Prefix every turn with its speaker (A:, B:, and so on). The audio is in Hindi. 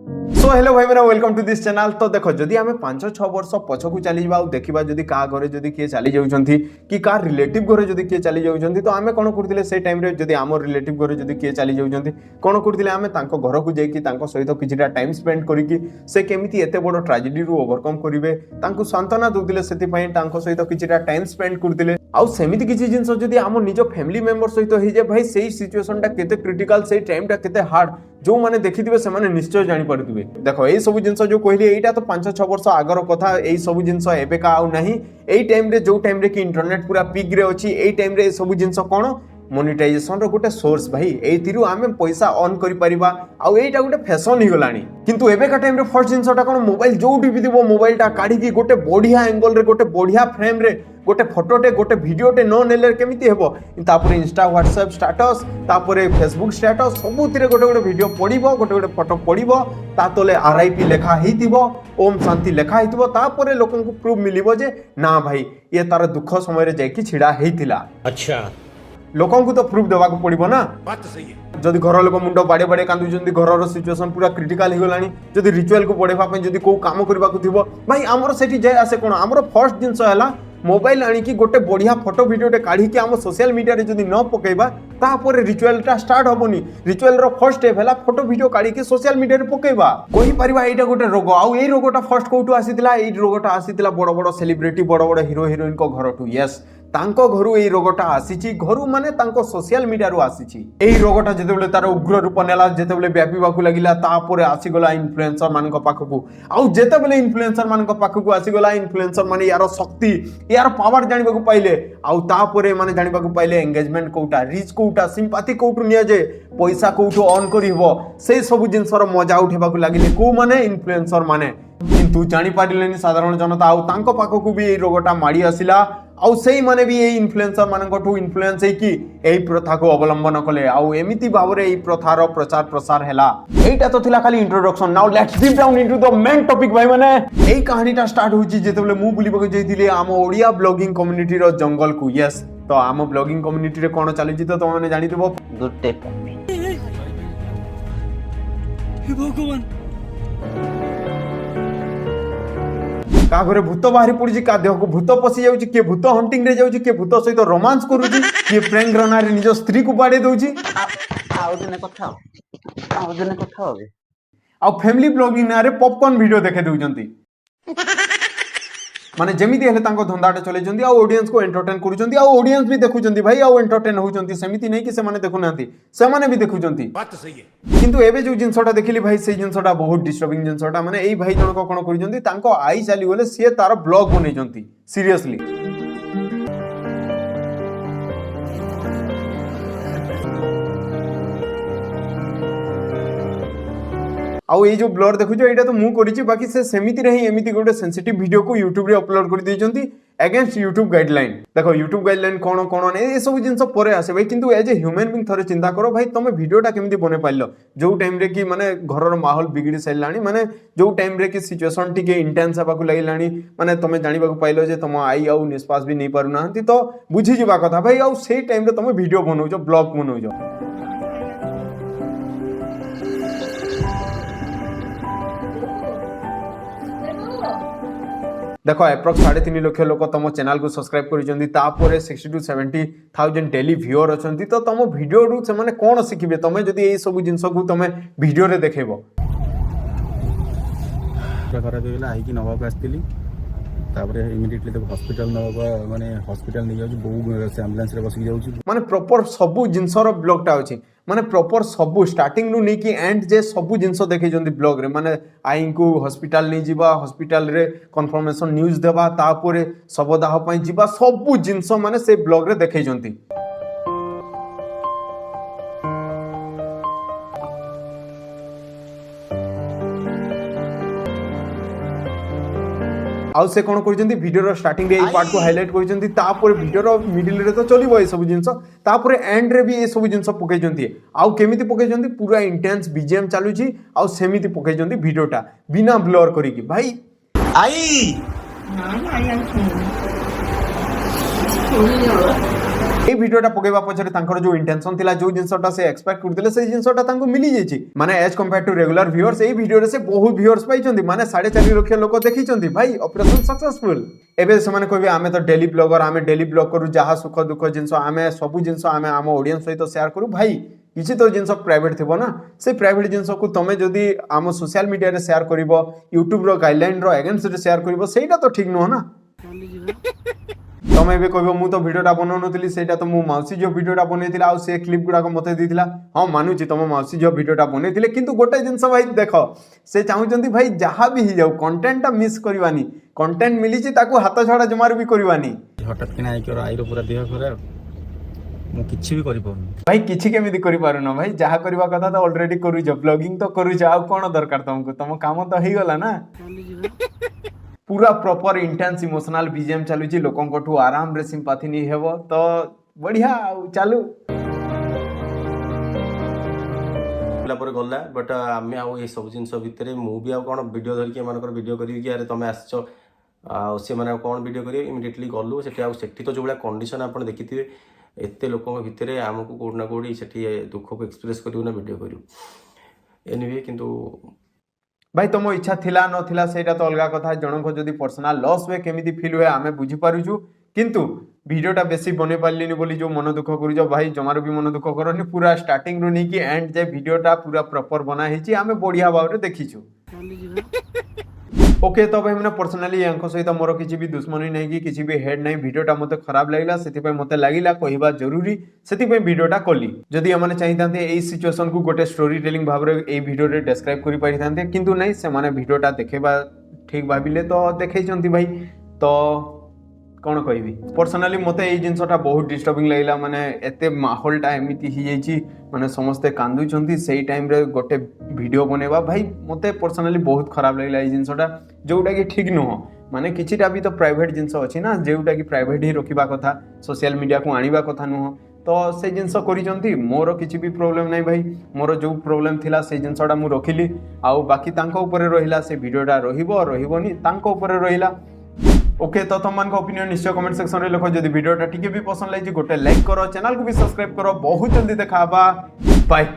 A: सो हेलो भाई मेरा वेलकम टू दिस चैनल। तो देखो जदि आम 5-6 वर्ष पछकू चली जावा देखा जदि का घरे जदि किए चली जाउछंती कि का रिलेटिव घरे जदि किए चली जाउछंती तो आमे कोन करथिले से टाइम रे जदि आम रिलेटिव घरे जदि किए चली जाउछंती कोन करथिले आमे तांको घर को जाई कि तांको सहित किछटा टाइम स्पेंड करी कि से केमिति एते बड़ ट्रेजेडी रु ओवरकम करिवे तांको सांत्वना दोतिले सेति पई तांको सहित किछटा टाइम स्पेंड करथिले आउ सेमिति किछि जिंस जदि आम निज फैमिली मेंबर सहित हे जे भाई सेही सिचुएशन टा केते क्रिटिकल सेही टाइम टा केते हार्ड जो माने देखिथिबे से माने निश्चय जानि पारुथिबे। देखो एई सब जिंस जो कहली एटा तो 5-6 वर्ष आगर कथा एई सब जिंस एबे का आउ नाही एई टाइम रे जो टाइम रे कि इंटरनेट पूरा पिक रे अछि एई टाइम रे सब जिंस कोन मोनेटाइजेशन रो गोटे सोर्स भाई एथिरु आमे पैसा अर्न करि परिबा आउ एटा गोटे फैशन ही गलानी किंतु एबे का टाइम रे फर्स्ट जिंसटा कोन मोबाइल जोटी भी दिबो मोबाइल टा काढी कि गोटे बढ़िया एंगल रे गोटे बढ़िया फ्रेम रे गोटे फोटोटे गोटे वीडियोटे न नेले केमिति हेबो तापरे इंस्टा व्हाट्सएप स्टेटस तापरे फेसबुक स्टेटस सबुतिरे गोटे गोटे वीडियो पडिबो गोटे गोटे फोटो पडिबो ता तले आरआईपी लेखा हेतिबो ओम शांति लेखा हेतिबो तापरे लोकन को प्रूफ मिलिबो जे ना भाई ये तार दुख समय रे जाय कि छिडा हेतिला। अच्छा लोकन को तो प्रूफ देवा को पड़िबो ना। बात तो सही है। जदि घर लोक मुंडो बाडे बाडे कांदुचंदी घरर सिचुएशन पूरा क्रिटिकल हो गलानी जदि रिचुअल को पढेबा पे जदि को काम करबा को थिबो भाई हमर सेठी जाय आसे कोन हमर फर्स्ट जिंस हला मोबाइल आनी कि गोटे बढ़िया फोटो वीडियोटे काढी कि हम सोशल मीडिया रे जदि न पकेबा तापर रिचुअल टा start होबोनी ritual row first step हला फोटो वीडियो काढी कि सोशल मीडिया रे पकेबा कोही परिबा एटा गोटे रोग आउ एई रोगटा फर्स्ट कोठु आसीतिला एई रोगटा आसीतिला बड़ बड़ सेलिब्रिटी बड़ बड़ हीरो हिरोइन को घरटू यस तांको घरु एई रोगटा आसीची घरु माने तांको सोशल मीडिया रो आसीची एई रोगटा जेतेबेले तार उग्र रूप नेला जेतेबेले व्यापीबाकू लागिला तापर आसी गला इन्फ्लुएंसर मानक पाखकू आउ जेतेबेले इन्फ्लुएंसर मानक पाखकू आसी गला इन्फ्लुएंसर माने यार शक्ति यार पावर जानिबाकू पाइले आउ तापर माने जानिबाकू पाइले एंगेजमेंट कोउटा रीच कोउटा सिंपैथी कोउटु निया जे पैसा कोउटु ऑन करिवो से सब जिंसर मजा उठेबाकू लागिले को माने इन्फ्लुएंसर माने किंतु जानि पारिलेनी साधारण जनता आउ तांको पाखकू भी एई रोगटा माडी आसिला आउ सेही माने भी एई इन्फ्लुएंसर मानकठू इन्फ्लुएंस हे कि एई प्रथा को अवलंबन कले आउ एमिति भाबरे एई प्रथार प्रचार प्रसार हैला। एइटा तो थिला खाली introduction now let's deep down into the main topic भाई माने एई कहानीटा स्टार्ट होची जेतेबेले मु बुलिबा जैतिले आम ओडिया ब्लॉगिंग कम्युनिटी रो जंगल को यस तो आम ब्लॉगिंग कम्युनिटी रे कोन चलीची तो तुम जानि दिबो गुट्टे हे भगवान का घरे भूत बाहरी पड़ी का देह को भूत पशि जाउची के भूत हंटिंग रे जाउची के भूत सहित रोमांस करूची के प्रैंक रना रे निज स्त्री को बाडे दउची
B: आउ दिने कथा होबे
A: आ फैमिली ब्लॉगिंग ना रे पॉपकॉर्न वीडियो देखे दउचंती माने जेमिति हेले तांको धंदाटे चले जंती आ ऑडियंस को एंटरटेन करूचंती आ ऑडियंस भी देखुचंती भाई आ एंटरटेन होचंती सेमिति नै कि से माने देखु नांती से माने भी देखुचंती बात तो सही है किंतु एबे जो जिंसटा देखिली भाई से जिंसटा बहुत डिस्टर्बिंग जिंसटा माने एई भाई जण को कोन करूचंती तांको आई चली गले से तार ब्लॉग बनेचंती सीरियसली आउ ये जो ब्लर देखु एटा तो मु करिछि बाकी से सेमिति रही एमिति गोटे सेंसिटिव वीडियो को YouTube रे अपलोड कर दैचंती अगेंस्ट YouTube गाइडलाइन। देखो YouTube गाइडलाइन कोन कोन ने ए सब जिंस परे आसे भाई किंतु एज ए ह्यूमन बीइंग थरे चिंता करो भाई तमे वीडियोटा केमिति बने पाइलो जो टाइम रे कि माने घरर माहौल बिगड़ी सैलानी माने जो टाइम रे कि सिचुएशन टिके इंटेंस हेबाकू लागिलानी माने तमे जानिबाकू पाइलो जे तम आई आउ निष्पास भी नै पारु नाहंती तो बुझी जिबा कथा भाई आउ सेही टाइम रे तमे वीडियो बनौजो ब्लॉग बनौजो देखो एप्रोक्स 3.5 लाख लोक तुम चैनल को सब्सक्राइब करिसेंती तापर 60 to 70,000 डेली व्यूअर अछंती तो तुम वीडियो रु से माने कोन सिखिबे तमे जदी एई सब जिंस को तमे वीडियो रे देखैबो
C: खराब होइला आई कि नवा को आस्तिली तापर इमीडिएटली तो हॉस्पिटल नवा माने हॉस्पिटल नै जाउ बहु एम्बुलेंस रे बसि जाउ
A: माने प्रॉपर सब जिंस रो ब्लॉगटा अछि माने प्रॉपर सब स्टार्टिंग नु नै कि एंड जे सब जिंस देखै जंदी ब्लॉग रे माने आई को हॉस्पिटल नै जिबा हॉस्पिटल रे कंफर्मेशन न्यूज़ देबा तापर सबदाह पई जिबा सब जिंस माने से ब्लॉग रे देखै जंती आउ से कोन करजंती वीडियो रो स्टार्टिंग रे ए पार्ट को हाईलाइट करजंती तापर वीडियो रो मिडिल रे तो चलिबो ए सब जिंस तापर एंड रे भी ए सब जिंस पकै जंती आउ केमिति पकै जंती पूरा इंटेंस बीजीएम चालू छी आउ सेमिति पकै जंती वीडियोटा बिना ब्लर करी की भाई आई हां आई एम এই ভিডিওটা পকেଇବା পছরে তাଙ୍କର जो इंटेंशन थिला जो जिंसटा से एक्सपेक्ट करथिले से जिंसटा तांको मिली जेछि माने as compare to regular viewers এই ভিডিওরে से बहुत व्यूअर्स पाइछन्ती माने 4.5 लाख लोक देखिछन्ती भाई ऑपरेशन सक्सेसफुल एबे सेमाने कहबे आमे तो डेली ब्लॉगर आमे डेली ब्लॉग करू जहा सुख दुख जिंस आमे सब जिंस आमे आम ऑडियंस सहित शेयर करू भाई किसी तो जिनस प्राइवेट थी ना से प्राइवेट जिनस को तुम जदि आम सोशल मीडिया रे शेयर कर यूट्यूब रो गाइडलाइन रो अगेंस्ट रे शेयर कर सेटा तो ठीक नुह ना तुम एबे कहबो मु तो वीडियोटा बनौनथली सेटा तो मु माउसी जो वीडियोटा बनैथिला आ से क्लिप गुडा को मते देथिला हां मानुची तुम माउसी जो वीडियोटा बनैथिले किंतु गोटे जिंस भाई देखो से चाहुचंती भाई जहां भी ही जाऊ कंटेंटटा मिस करवानी कंटेंट मिलीची ताको हाथ छाड़ा जमार भी करवानी
C: हठात किना आइकर आईर पूरा देह खराब मु किछि भी करि पाउनी
A: भाई किछि केमिति करि पारुनो भाई जहा करबा कथा तो ऑलरेडी करू छ ब्लॉगिंग तो करू छ आ कोन दरकार तुमको तुम काम तो हे गला ना पूरा प्रॉपर इंटेंस इमोशनल बीजीएम चालू छी लोकन कोठू आराम रे सिंपैथी नि हेबो तो बढ़िया चालू
D: पर गला बट आम आउ ये सब जिन भितर मु भी कौन वीडियो धरिकी एम वीडियो करी अरे तुम आस से मैंने कौन वीडियो करेंगे इमिडिएटली गलु से तो जो भाया कंडीशन आप देखिथे एत लोक भितर आमको कौट ना कौटी से दुख को एक्सप्रेस करूँ ना वीडियो करूँ एनिवे किंतु
A: भाई तुम इच्छा थिला नथिला सेटा तो अलग कथा जन को जदी पर्सनल लॉस हुए केमिति फील हुए आमे बुझी पारुछु किंतु वीडियोटा बेसी बने पारलिनी बोली जो मन दुख करूछ भाई जमार भी मन दुख करनी पूरा स्टार्टिंग रु नहीं कि एंड जे वीडियोटा पूरा प्रॉपर बना हिची आमे बढ़िया भाव देखीछु ओके तो भाई मैंने पर्सनली यांको सहित मोर किसी भी दुश्मनी नहीं कि किसी भी हेड नहीं वीडियोटा मते खराब लागिला सेति मते लागिला कहबा जरूरी सेति वीडियोटा कली जदि हमने चाहिए एई सिचुएशन को गोटे स्टोरी टेलिंग भाव रे एई वीडियो रे डिस्क्राइब करि पारिथांते किंतु नहीं से माने वीडियोटा देखेबा ठीक भाबिले तो देखैचंती भाई तो कौन कहबी पर्सनली मते एई जिंसटा बहुत डिस्टर्बिंग लागिला माने एते माहौलटा एमिति ही जाईची माने समस्ते कांदुचंती सेई टाइम रे गोटे वीडियो बनेबा भाई मते पर्सनली बहुत खराब लागिला एई जिंसटा जोटा कि ठीक नुह माने किछिटा भी तो प्राइवेट जिंस अछि ना जेउटा कि प्राइवेट ही रखिबा कथा सोशल मीडिया को आनिबा कथा नुह तो से जिंस करिसंती मोर किछि भी प्रॉब्लम नाही भाई मोर जो प्रॉब्लम थिला से जिंसटा मु रखिली आउ बाकी तांको ऊपर रहिला से वीडियोटा रहिबोनी तांको ऊपर रहिला ओके तो तुम मान ओपिनियन निश्चय कमेंट सेक्शन रे लिखो जदि वीडियोटा टिके भी पसंद लागी गोटे लाइक करो चैनल को भी सब्सक्राइब करो बहुत जल्दी देखा बाय।